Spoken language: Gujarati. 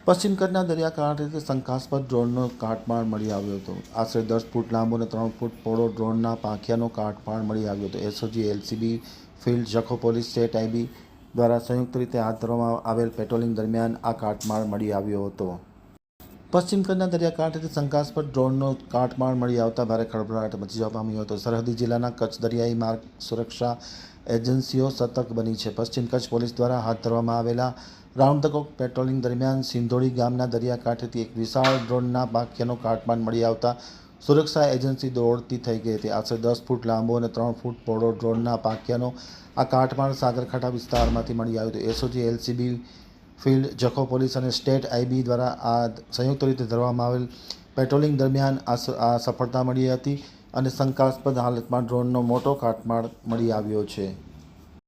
પશ્ચિમ કચ્છના દરિયાકાંઠેથી શંકાસ્પદ ડ્રોનનો કાટમાળ મળી આવ્યો હતો. આશરે 10 ફૂટ લાંબો અને 3 ફૂટ પહોળો ડ્રોનના પાંખિયાનો કાટમાળ મળી આવ્યો હતો. SOG, LCB field, Jakhau police, state IB દ્વારા સંયુક્ત રીતે હાથ ધરવામાં આવેલ પેટ્રોલિંગ દરમિયાન આ કાટમાળ મળી આવ્યો હતો. પશ્ચિમ કચ્છના દરિયાકાંઠેથી શંકાસ્પદ ડ્રોનનો કાટમાળ મળી આવતા ભારે ખળભળાટ મચી જવા પામ્યો હતો. સરહદી જિલ્લાના કચ્છ દરિયાઈ માર્ગ સુરક્ષા એજન્સીઓ સતર્ક બની છે. પશ્ચિમ કચ્છ પોલીસ દ્વારા હાથ ધરવામાં આવેલા રાઉન્ડ ધ ક્લોક પેટ્રોલિંગ દરમિયાન સિંધોડી ગામના દરિયાકાંઠેથી એક વિશાળ ડ્રોનના પાંખિયાનો કાટમાળ મળી આવતા સુરક્ષા એજન્સી દોડતી થઈ ગઈ હતી. આશરે 10 ફૂટ લાંબો અને 3 ફૂટ પહોળો ડ્રોનના પાંખિયાનો આ કાટમાળ સાગરખાંઠા વિસ્તારમાંથી મળી આવ્યો હતો. SOG, LCB field, Jakhau police અને સ્ટેટ આઈબી દ્વારા આ સંયુક્ત રીતે ધરવામાં આવેલ પેટ્રોલિંગ દરમિયાન આ સફળતા મળી હતી અને શંકાસ્પદ હાલતમાં ડ્રોનનો મોટો કાટમાળ મળી આવ્યો છે.